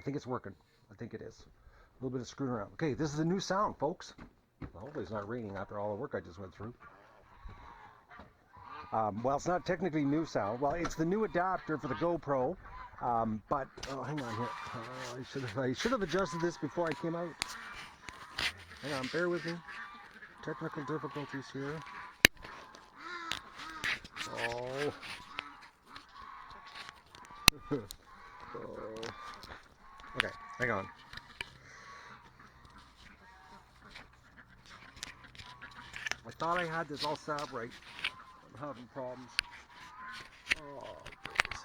think it's working. I think it is. A little bit of screwing around. Okay, this is a new sound, folks. Well, hopefully it's not raining after all the work I just went through. Well, it's not technically new sound. Well, it's the new adapter for the GoPro. But oh, hang on here. I should have adjusted this before I came out. Hang on, bear with me. Technical difficulties here. Oh. Oh. Okay, hang on. I thought I had this all set up right. I'm having problems. Oh, goodness.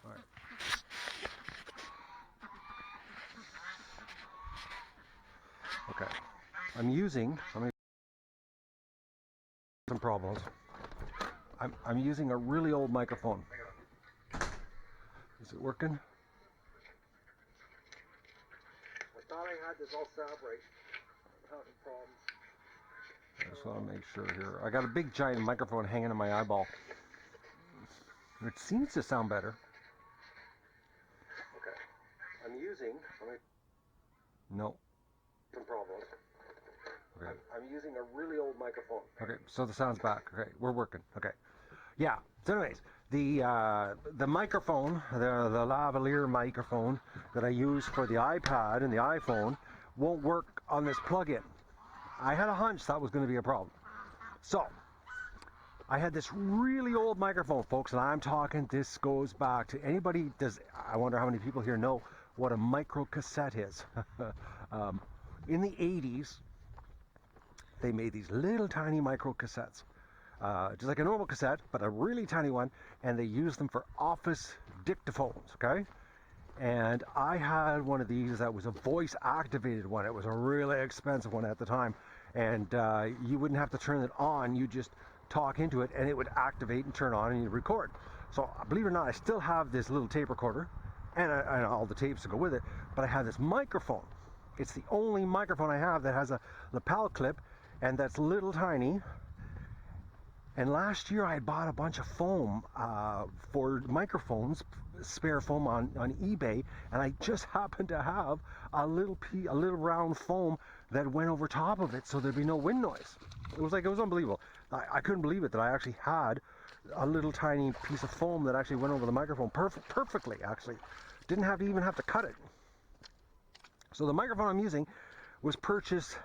All right. Okay. I'm using some problems. I'm using a really old microphone. Is it working? I thought I had this all set up right. I'm having problems. I just want to make sure here. I got a big giant microphone hanging in my eyeball. It seems to sound better. Okay. I'm using. No. Some problems. Okay. I'm using a really old microphone. Okay, so the sound's back. Okay, we're working. Okay. Yeah. So anyways, the microphone, the lavalier microphone that I use for the iPad and the iPhone won't work on this plug-in. I had a hunch that was going to be a problem. So, I had this really old microphone, folks, and I'm talking, this goes back to anybody, I wonder how many people here know what a micro cassette is. In the 80s, they made these little tiny micro cassettes. Just like a normal cassette, but a really tiny one, and they used them for office dictaphones, okay? And I had one of these that was a voice activated one. It was a really expensive one at the time. And you wouldn't have to turn it on, you just talk into it and it would activate and turn on and you'd record. So believe it or not, I still have this little tape recorder and all the tapes to go with it, but I have this microphone. It's the only microphone I have that has a lapel clip and that's little tiny. And last year I bought a bunch of foam for microphones, spare foam on eBay, and I just happened to have a little round foam that went over top of it so there'd be no wind noise. It was unbelievable. I couldn't believe it that I actually had a little tiny piece of foam that actually went over the microphone perfectly, actually. Didn't even have to cut it. So the microphone I'm using was purchased,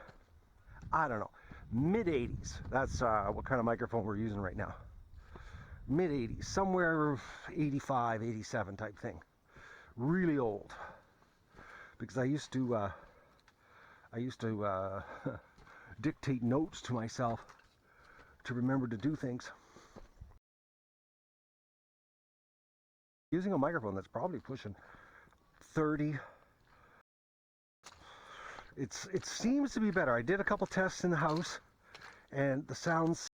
I don't know, mid-80s. That's what kind of microphone we're using right now. Mid-80s, somewhere 85, 87 type thing. Really old. Because I used to dictate notes to myself to remember to do things. Using a microphone that's probably pushing 30. It seems to be better. I did a couple tests in the house and the sounds.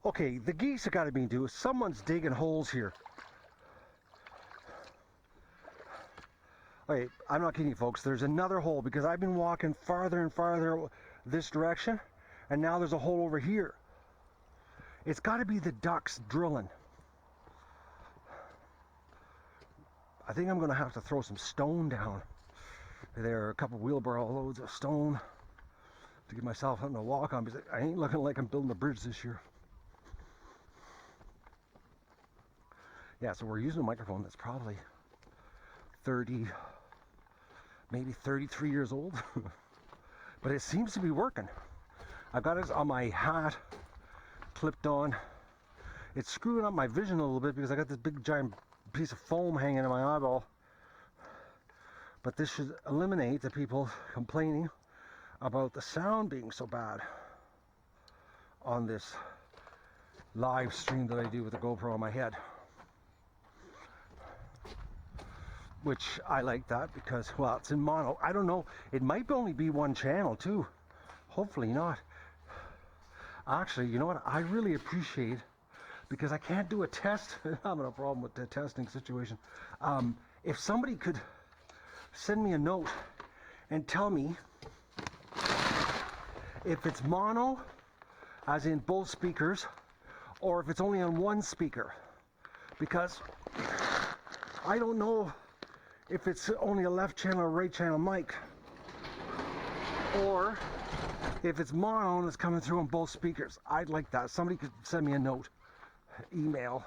Okay, the geese have got to be doing. Someone's digging holes here. Okay, I'm not kidding you, folks. There's another hole because I've been walking farther and farther this direction, and now there's a hole over here. It's got to be the ducks drilling. I think I'm going to have to throw some stone down. There are a couple wheelbarrow loads of stone to give myself something to walk on because I ain't looking like I'm building a bridge this year. Yeah, so we're using a microphone that's probably 30, maybe 33 years old. But it seems to be working. I've got it on my hat, clipped on. It's screwing up my vision a little bit because I got this big giant piece of foam hanging in my eyeball. But this should eliminate the people complaining about the sound being so bad on this live stream that I do with the GoPro on my head. Which I like that because, well, it's in mono. I don't know, it might only be one channel too. Hopefully not. Actually, you know what, I really appreciate, because I can't do a test. I'm having a problem with the testing situation. If somebody could send me a note and tell me if it's mono, as in both speakers, or if it's only on one speaker. Because I don't know if it's only a left channel or right channel mic, or if it's mono and it's coming through on both speakers. I'd like that. Somebody could send me a note, email,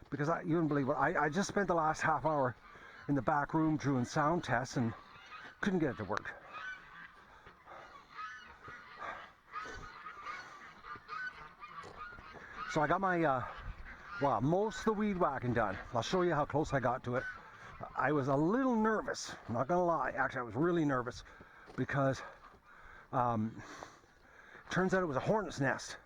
because you wouldn't believe it. I just spent the last half hour in the back room doing sound tests and couldn't get it to work. So I got my, well, most of the weed whacking done. I'll show you how close I got to it. I was a little nervous, I'm not gonna lie. Actually, I was really nervous because turns out it was a hornet's nest.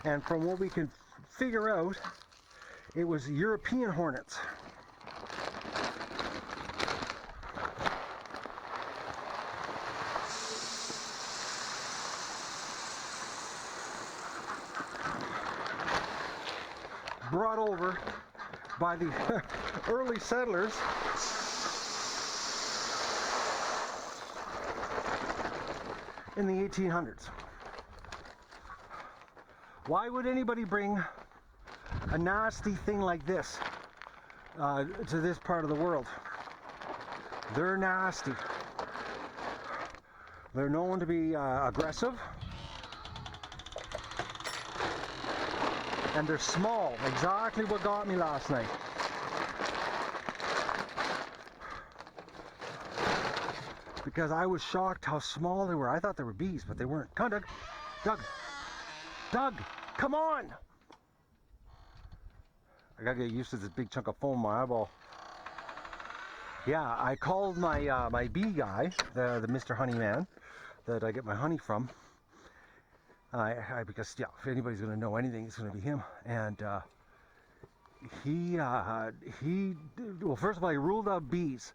And from what we can figure out, it was European hornets. Brought over by the early settlers in the 1800s. Why would anybody bring a nasty thing like this to this part of the world? They're nasty. They're known to be aggressive. And they're small, exactly what got me last night. Because I was shocked how small they were. I thought they were bees, but they weren't. Come on, Doug. Doug. Doug, come on! I gotta get used to this big chunk of foam in my eyeball. Yeah, I called my my bee guy, the Mr. Honey Man, that I get my honey from. Because yeah, if anybody's gonna know anything, it's gonna be him. And well, first of all, he ruled out bees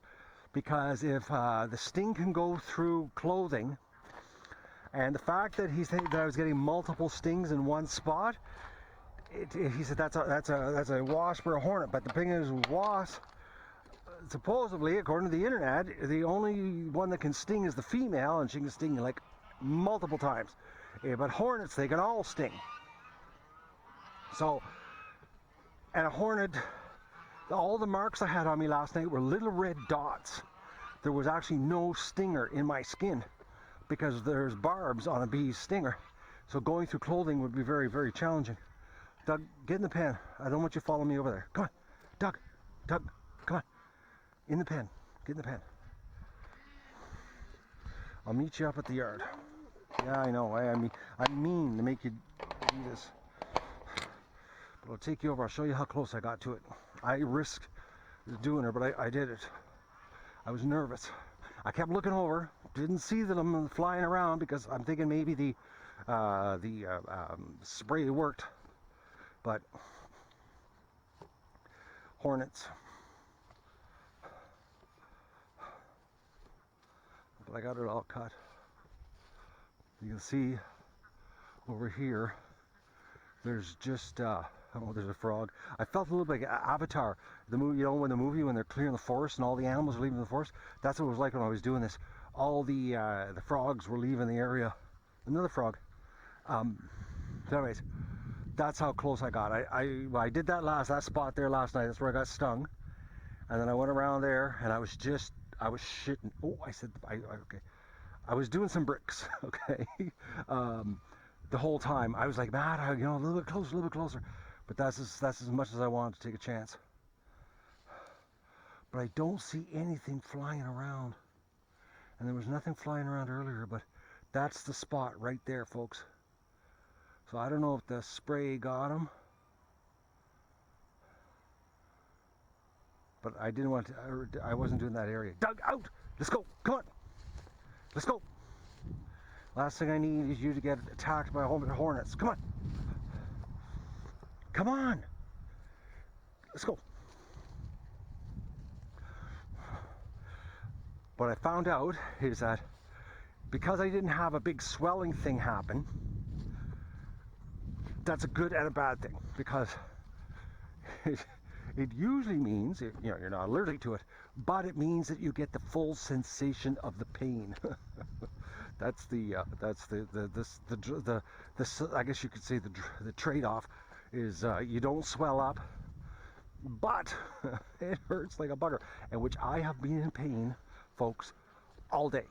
because if the sting can go through clothing, and the fact that that I was getting multiple stings in one spot, he said that's a wasp or a hornet. But the thing is, wasp, supposedly, according to the internet, the only one that can sting is the female, and she can sting like multiple times. Yeah, but hornets, they can all sting. So, and a hornet, all the marks I had on me last night were little red dots. There was actually no stinger in my skin because there's barbs on a bee's stinger. So going through clothing would be very, very challenging. Doug, get in the pen. I don't want you following me over there. Come on. Doug, come on. In the pen. Get in the pen. I'll meet you up at the yard. Yeah, I know. I'm mean to make you do this. But I'll take you over. I'll show you how close I got to it. I risked doing it, but I did it. I was nervous. I kept looking over. Didn't see them flying around because I'm thinking maybe the spray worked. But hornets. But I got it all cut. You can see over here, there's just, oh, there's a frog. I felt a little bit like Avatar, the movie, you know, when they're clearing the forest and all the animals are leaving the forest. That's what it was like when I was doing this. All the frogs were leaving the area. Another frog. So anyways, that's how close I got. I did that spot there last night. That's where I got stung. And then I went around there and I was shitting. Oh, I said, okay. I was doing some bricks, okay, the whole time. I was like, Matt, a little bit closer. But that's as much as I wanted to take a chance. But I don't see anything flying around. And there was nothing flying around earlier, but that's the spot right there, folks. So I don't know if the spray got them. But I didn't want to, I wasn't doing that area. Doug, out! Let's go, come on! Let's go. Last thing I need is you to get attacked by hornets. Come on. Come on. Let's go. What I found out is that because I didn't have a big swelling thing happen, that's a good and a bad thing, because It usually means, you know, you're not allergic to it, but it means that you get the full sensation of the pain. That's the I guess you could say the trade-off is you don't swell up, but it hurts like a bugger, and which I have been in pain, folks, all day.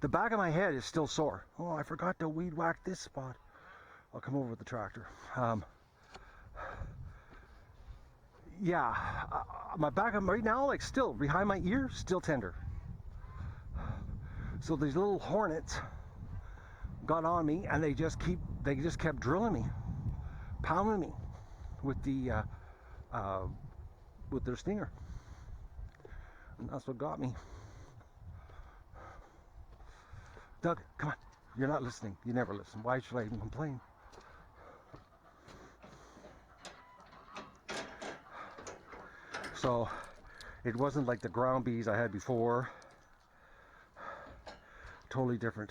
The back of my head is still sore. Oh, I forgot to weed whack this spot. I'll come over with the tractor. Yeah, my back right now, like still behind my ear, still tender. So these little hornets got on me, and they just kept drilling me, pounding me with their stinger, and that's what got me. Doug, come on, you're not listening. You never listen. Why should I even complain? So it wasn't like the ground bees I had before. Totally different.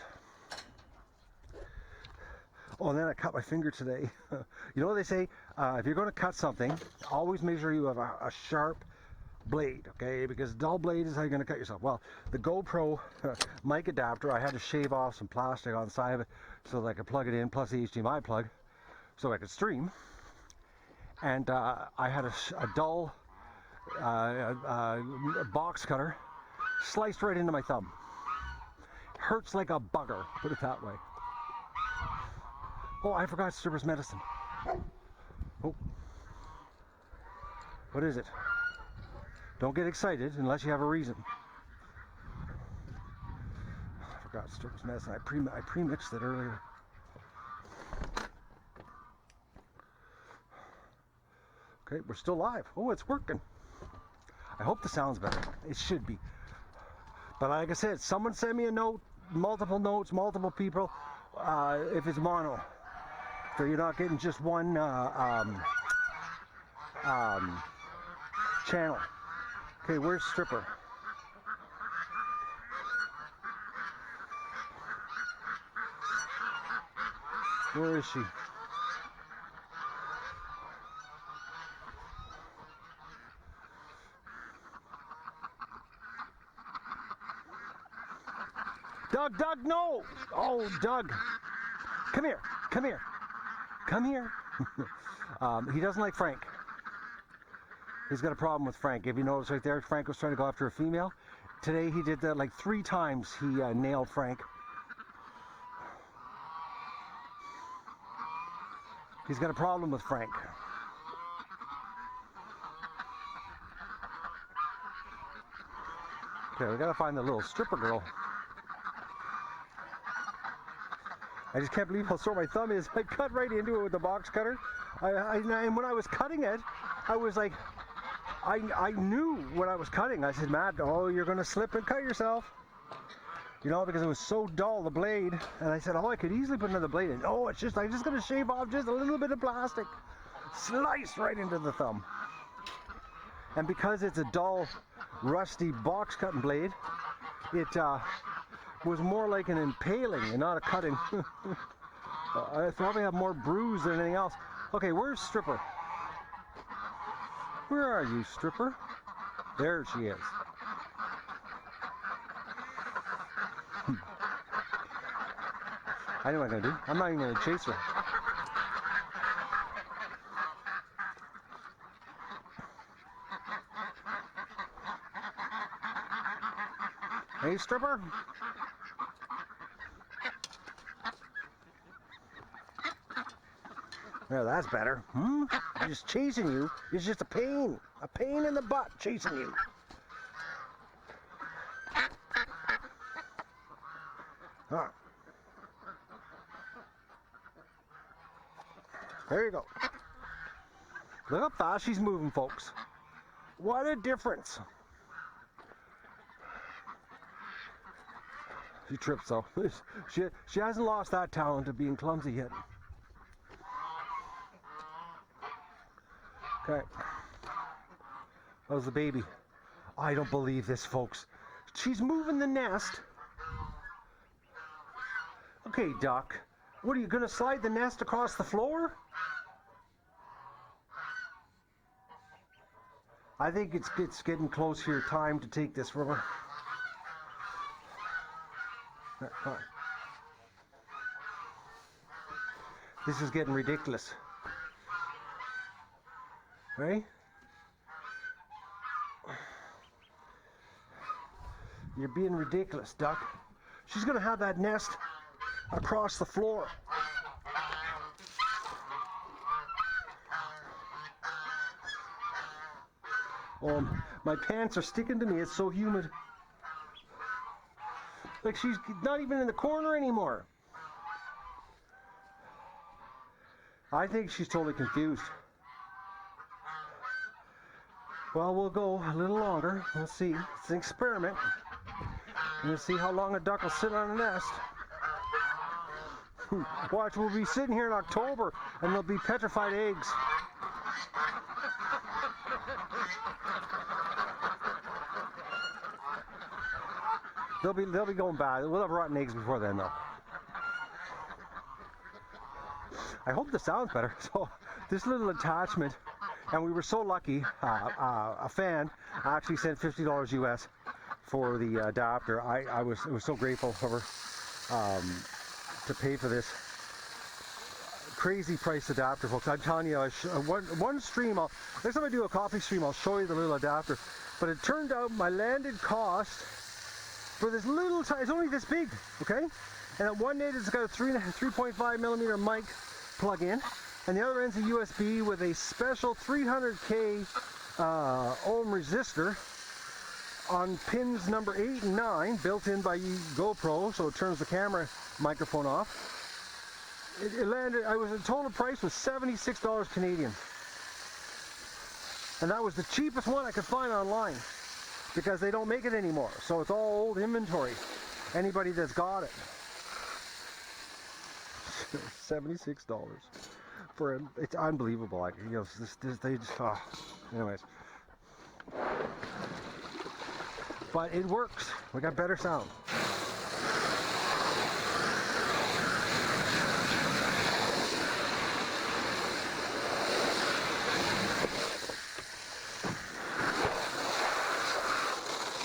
Oh, and then I cut my finger today. You know what they say? If you're going to cut something, always make sure you have a sharp blade, okay? Because dull blade is how you're going to cut yourself. Well, the GoPro mic adapter, I had to shave off some plastic on the side of it so that I could plug it in, plus the HDMI plug, so I could stream. And I had a dull box cutter sliced right into my thumb. Hurts like a bugger, put it that way. Oh, I forgot stripper's medicine. Oh. What is it? Don't get excited unless you have a reason. I forgot stripper's medicine. I pre-mixed it earlier. Okay, we're still live. Oh, it's working. I hope the sound's better. It should be. But like I said, someone send me a note, multiple notes, multiple people, if it's mono. So you're not getting just one channel. Okay, where's Stripper? Where is she? Doug, no! Oh, Doug. Come here, come here. Come here. He doesn't like Frank. He's got a problem with Frank. If you notice right there, Frank was trying to go after a female. Today he did that like 3 times. He nailed Frank. He's got a problem with Frank. Okay, we gotta find the little stripper girl. I just can't believe how sore my thumb is. I cut right into it with the box cutter. And when I was cutting it, I was like, I knew when I was cutting. I said, Matt, oh, you're going to slip and cut yourself. You know, because it was so dull, the blade. And I said, oh, I could easily put another blade in. Oh, I'm just going to shave off just a little bit of plastic. Slice right into the thumb. And because it's a dull, rusty box cutting blade, it was more like an impaling and not a cutting. I probably have more bruise than anything else. Okay, where's Stripper? Where are you, Stripper? There she is. I know what I'm going to do. I'm not even going to chase her. Hey, Stripper. Yeah, that's better. I'm just chasing you. It's just a pain in the butt chasing you. Huh. There you go. Look how fast she's moving, folks. What a difference. She trips though. She hasn't lost that talent of being clumsy yet. Okay. How's the baby? I don't believe this, folks. She's moving the nest. Okay, Duck. What, are you going to slide the nest across the floor? I think it's getting close here. Time to take this rubber. Come on. This is getting ridiculous. Right? You're being ridiculous, duck. She's gonna have that nest across the floor. My pants are sticking to me. It's so humid. Like she's not even in the corner anymore. I think she's totally confused. Well, we'll go a little longer. We'll see. It's an experiment. We'll see how long a duck will sit on a nest. Watch, we'll be sitting here in October and there'll be petrified eggs. They'll be going bad. We'll have rotten eggs before then, though. I hope the sound's better. So this little attachment, and we were so lucky. A fan actually sent $50 US for the adapter. I was so grateful for her to pay for this crazy price adapter, folks. I'm telling you, one stream. Next time I do a coffee stream, I'll show you the little adapter. But it turned out my landed cost for this little, it's only this big, okay? And at one end it's got a 3.5 millimeter mic plug-in, and the other end's a USB with a special 300K ohm resistor on pins number 8 and 9, built in by GoPro, so it turns the camera microphone off. It landed, the total price was $76 Canadian. And that was the cheapest one I could find online, because they don't make it anymore. So it's all old inventory. Anybody that's got it. $76 for it's unbelievable. Like, you know, they just, anyways. But it works. We got better sound.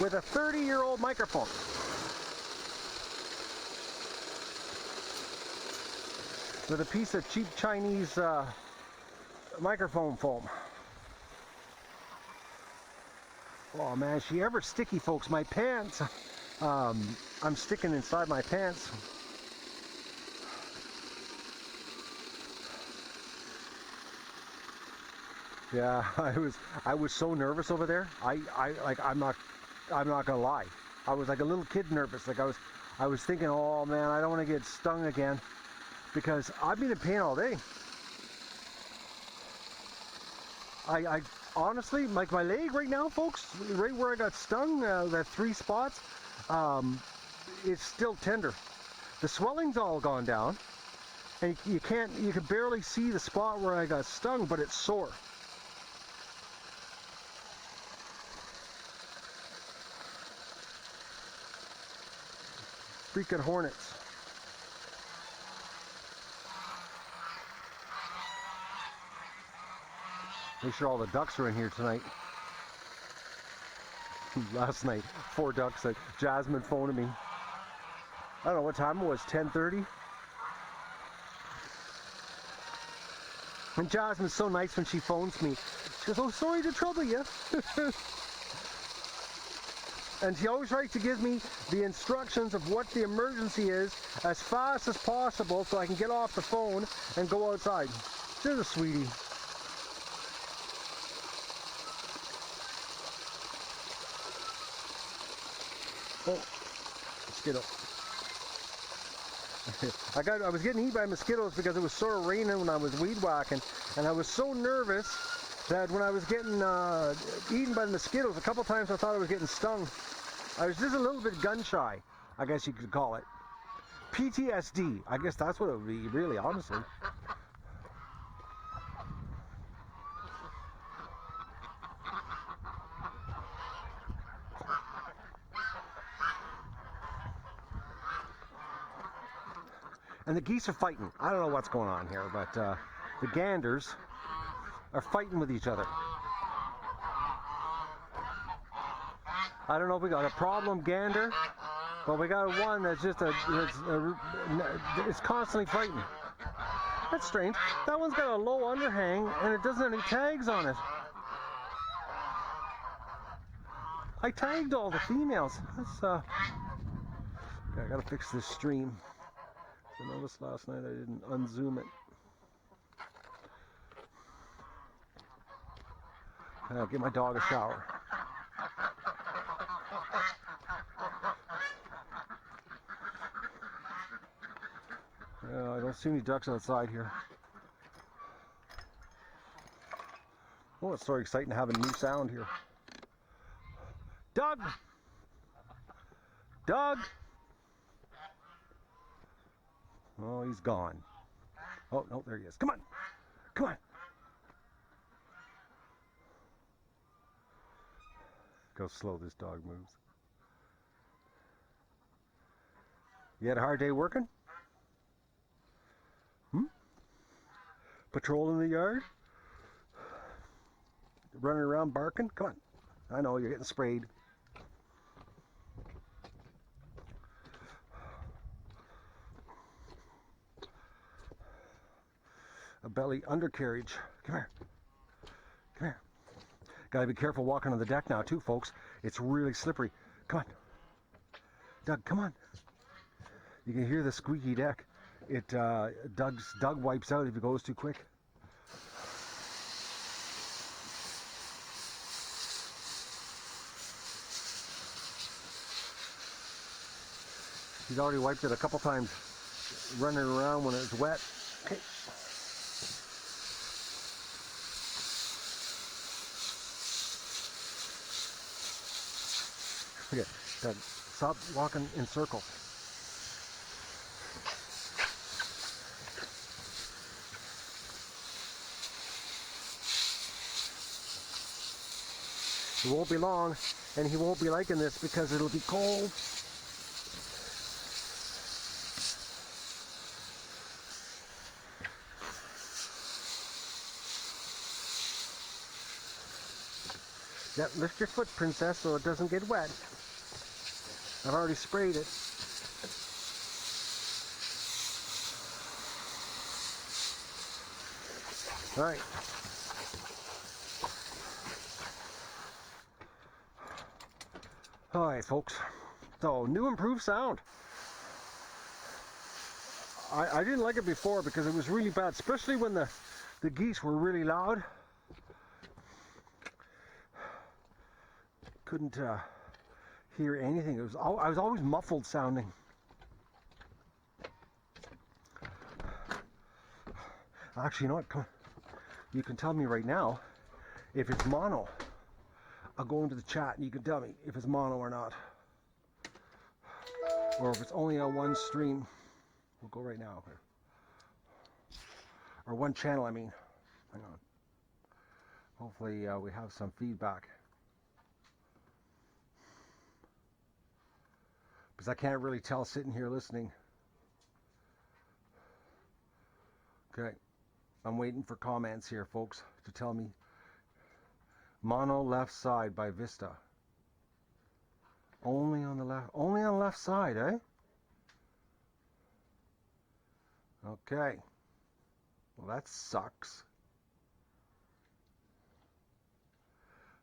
With a 30-year-old microphone. With a piece of cheap Chinese microphone foam. Oh man, is she ever sticky, folks? My pants, I'm sticking inside my pants. Yeah, I was so nervous over there. I'm not gonna lie. I was like a little kid nervous. Like I was thinking, oh man, I don't want to get stung again, because I've been in pain all day. I honestly, like my leg right now, folks, right where I got stung, that 3 spots, it's still tender. The swelling's all gone down, and you can barely see the spot where I got stung, but it's sore. Freaking hornets. Make sure all the ducks are in here tonight. Last night, 4 ducks. Like Jasmine phoned me. I don't know what time it was, 10:30. And Jasmine's so nice when she phones me. She goes, "Oh, sorry to trouble you." And she always tries to give me the instructions of what the emergency is as fast as possible so I can get off the phone and go outside. She's a sweetie. Oh, mosquito. I was getting eaten by mosquitoes because it was sort of raining when I was weed whacking, and I was so nervous that when I was getting eaten by the mosquitoes, a couple times I thought I was getting stung. I was just a little bit gun shy, I guess you could call it. PTSD, I guess that's what it would be, really, honestly. And the geese are fighting. I don't know what's going on here, but the ganders are fighting with each other. I don't know if we got a problem gander, but we got one that's just it's constantly frightened. That's strange. That one's got a low underhang and it doesn't have any tags on it. I tagged all the females. That's okay, I gotta fix this stream. I noticed last night I didn't unzoom it. I'll give my dog a shower. I don't see any ducks outside here. Oh, it's so exciting to have a new sound here. Doug! Doug! Oh, he's gone. Oh, no, there he is. Come on! Come on! Go slow, this dog moves. You had a hard day working? Patrolling the yard? Running around barking? Come on. I know, you're getting sprayed. A belly undercarriage. Come here. Come here. Gotta be careful walking on the deck now too, folks. It's really slippery. Come on. Doug, come on. You can hear the squeaky deck. Doug wipes out if he goes too quick. He's already wiped it a couple times, running around when it's wet. Okay. Okay, Doug, stop walking in circles. It won't be long, and he won't be liking this because it'll be cold. Yeah, lift your foot, princess, so it doesn't get wet. I've already sprayed it. All right. All right, folks. So, new improved sound. I didn't like it before because it was really bad, especially when the geese were really loud. Couldn't hear anything. I was always muffled sounding. Actually, you know what? Come on. You can tell me right now if it's mono. I'll go into the chat and you can tell me if it's mono or not. Or if it's only on one stream. We'll go right now. Or one channel, I mean. Hang on. Hopefully we have some feedback. Because I can't really tell sitting here listening. Okay. I'm waiting for comments here, folks, to tell me. Mono left side by Vista. Only on the left side, eh? Okay. Well, that sucks.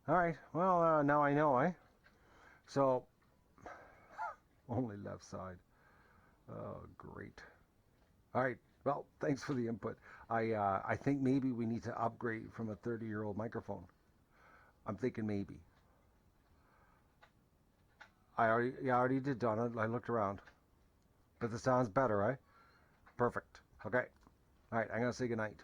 All right. Well, now I know, eh? So, only left side. Oh, great. All right. Well, thanks for the input. I think maybe we need to upgrade from a 30-year-old microphone. I'm thinking maybe. I already did, Donna. I looked around. But the sound's better, right? Perfect. Okay. All right, I'm going to say goodnight.